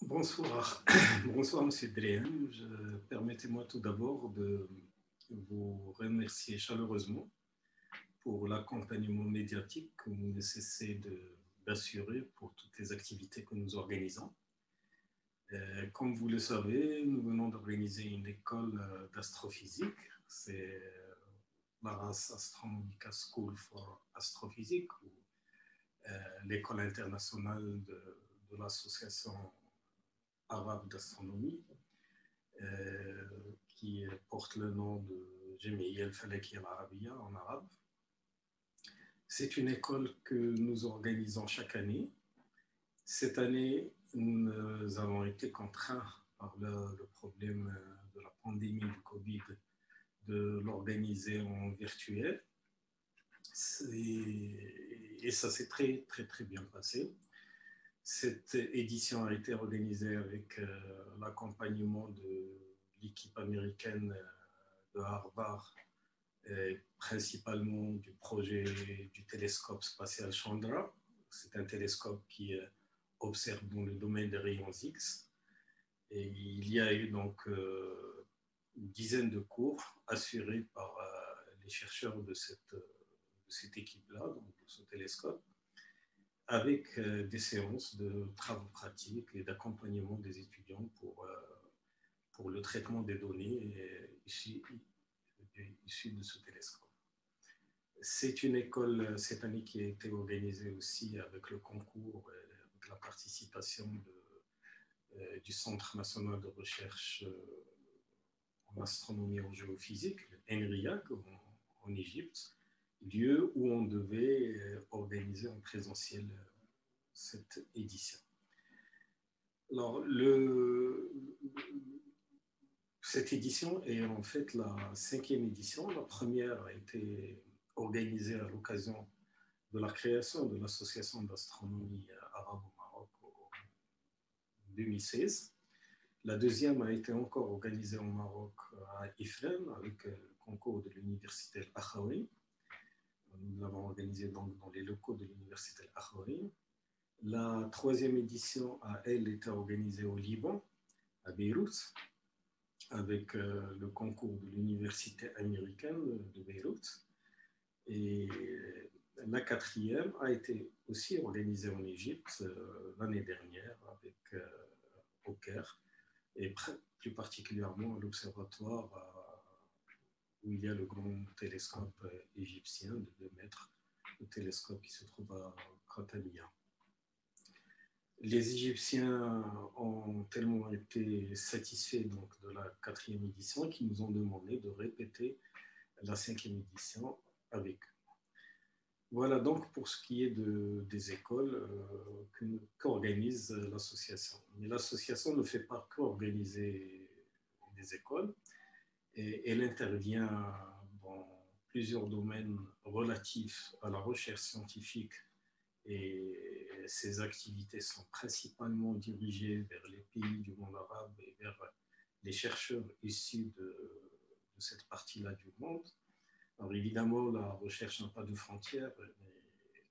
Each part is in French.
Bonsoir, bonsoir Monsieur Dréhem. Permettez-moi tout d'abord de vous remercier chaleureusement pour l'accompagnement médiatique que vous ne cessez d'assurer pour toutes les activités que nous organisons. Comme vous le savez, nous venons d'organiser une école d'astrophysique. C'est l'Aras Astronomica School for Astrophysique, ou l'école internationale de l'association arabe d'astronomie, qui porte le nom de Jamiya al-Falakiyya al-Arabiyya en arabe. C'est une école que nous organisons chaque année. Cette année, nous avons été contraints par le problème de la pandémie du Covid de l'organiser en virtuel. Et ça s'est très, très, très bien passé. Cette édition a été organisée avec l'accompagnement de l'équipe américaine de Harvard, principalement du projet du télescope spatial Chandra. C'est un télescope qui observe dans le domaine des rayons X. Et il y a eu donc une dizaine de cours assurés par les chercheurs de cette équipe-là, donc de ce télescope, avec des séances de travaux pratiques et d'accompagnement des étudiants pour le traitement des données issues de ce télescope. C'est une école cette année qui a été organisée aussi avec le concours et avec la participation du Centre national de recherche en astronomie et en géophysique, NRIAC, en Égypte, lieu où on devait organiser en présentiel cette édition. Alors, cette édition est en fait la 5e édition. La première a été organisée à l'occasion de la création de l'Association d'astronomie arabe au Maroc en 2016. La deuxième a été encore organisée au Maroc à Ifrane avec le concours de l'université Al-Akhawi. Nous l'avons organisée dans les locaux de l'université Al-Akhawi. La 3e édition a, elle, été organisée au Liban, à Beyrouth, avec le concours de l'université américaine de Beyrouth. Et la 4e a été aussi organisée en Égypte l'année dernière, avec au Caire, et plus particulièrement à l'observatoire où il y a le grand télescope égyptien de 2 mètres, le télescope qui se trouve à Kratania. Les Égyptiens ont tellement été satisfaits donc, de la 4e édition qu'ils nous ont demandé de répéter la 5e édition avec eux. Voilà donc pour ce qui est des écoles qu'organise l'association. Mais l'association ne fait pas qu'organiser des écoles, et elle intervient dans plusieurs domaines relatifs à la recherche scientifique, et ces activités sont principalement dirigées vers les pays du monde arabe et vers les chercheurs issus de cette partie-là du monde. Alors évidemment, la recherche n'a pas de frontières.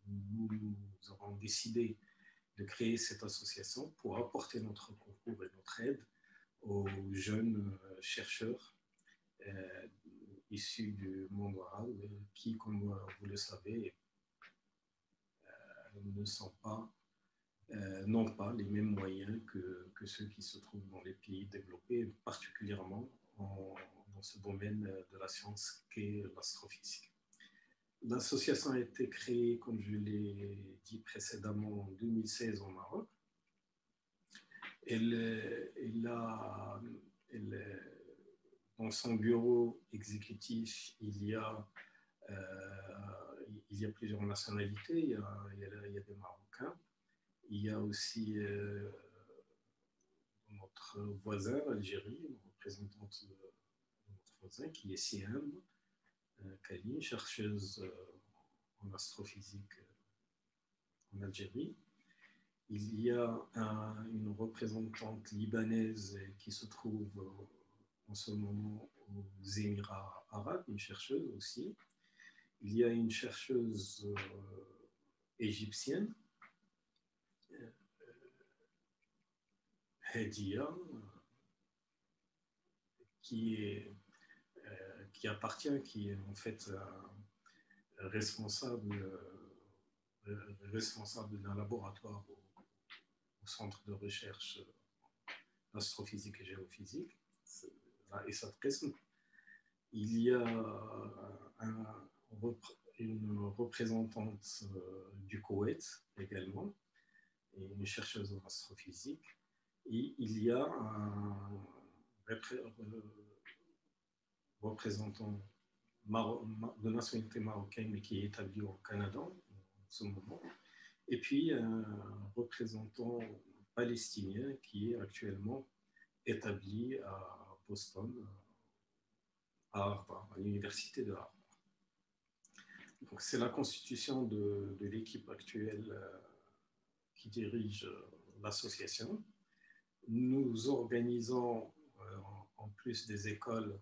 Nous avons décidé de créer cette association pour apporter notre concours et notre aide aux jeunes chercheurs issus du monde arabe qui, comme vous le savez, n'ont pas les mêmes moyens que ceux qui se trouvent dans les pays développés, particulièrement dans ce domaine de la science qu'est l'astrophysique. L'association a été créée, comme je l'ai dit précédemment, en 2016 au Maroc. Dans son bureau exécutif, il y a plusieurs nationalités. Il y a des Marocains. Il y a aussi notre voisin, l'Algérie, une représentante de notre voisin qui est Siam Kali, chercheuse en astrophysique en Algérie. Il y a une représentante libanaise qui se trouve en ce moment aux Émirats arabes, une chercheuse aussi. Il y a une chercheuse égyptienne, Hedia, qui appartient, qui est en fait responsable d'un laboratoire au centre de recherche astrophysique et géophysique, et ça présente. Il y a une représentante du Koweït également, et une chercheuse en astrophysique, et il y a un représentant de nationalité marocaine, mais qui est établi au Canada en ce moment, et puis un représentant palestinien qui est actuellement établi à Boston, à Harvard, à l'université de Harvard. Donc, c'est la constitution de l'équipe actuelle qui dirige l'association. Nous organisons, en plus des écoles,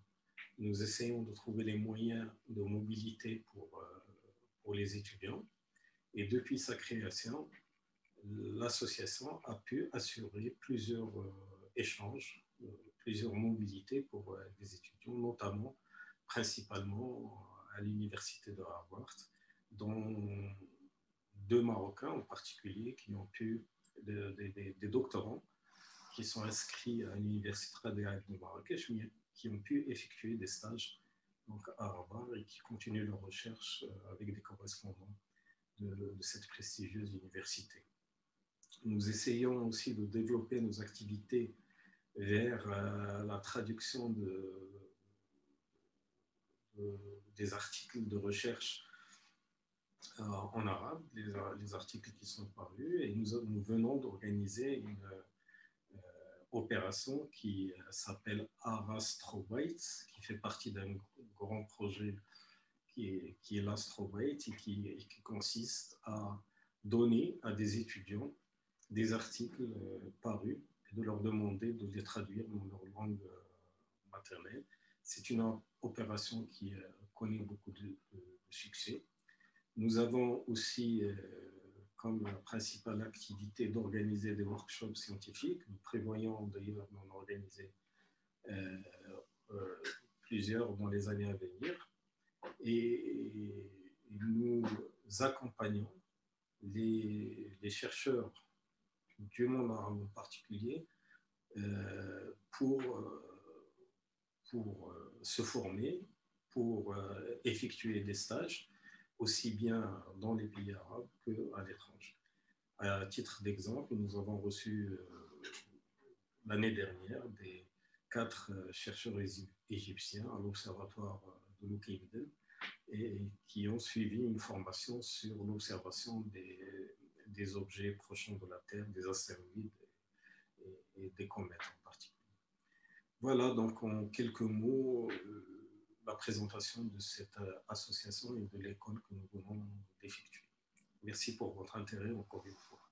nous essayons de trouver les moyens de mobilité pour les étudiants. Et depuis sa création, l'association a pu assurer plusieurs échanges, plusieurs mobilités pour les étudiants, notamment, principalement à l'université de Harvard, dont 2 Marocains en particulier qui ont pu, des doctorants qui sont inscrits à l'université radicale de Marrakech, qui ont pu effectuer des stages donc, à Harvard et qui continuent leur recherche avec des correspondants de cette prestigieuse université. Nous essayons aussi de développer nos activités vers la traduction des articles de recherche en arabe, les articles qui sont parus, et nous venons d'organiser une opération qui s'appelle Arastrobytes, qui fait partie d'un grand projet qui est l'Astrobytes et qui consiste à donner à des étudiants des articles parus et de leur demander de les traduire dans leur langue maternelle. C'est une opération qui connaît beaucoup de succès. Nous avons aussi comme principale activité d'organiser des workshops scientifiques. Nous prévoyons d'ailleurs d'en organiser plusieurs dans les années à venir. Et nous accompagnons les chercheurs du monde arabe en particulier pour se former, pour effectuer des stages, aussi bien dans les pays arabes qu'à l'étranger. À titre d'exemple, nous avons reçu l'année dernière 4 chercheurs égyptiens à l'observatoire de Luqaïmeden et qui ont suivi une formation sur l'observation des objets proches de la Terre, des astéroïdes et des comètes en particulier. Voilà donc en quelques mots la présentation de cette association et de l'école que nous venons d'effectuer. Merci pour votre intérêt encore une fois.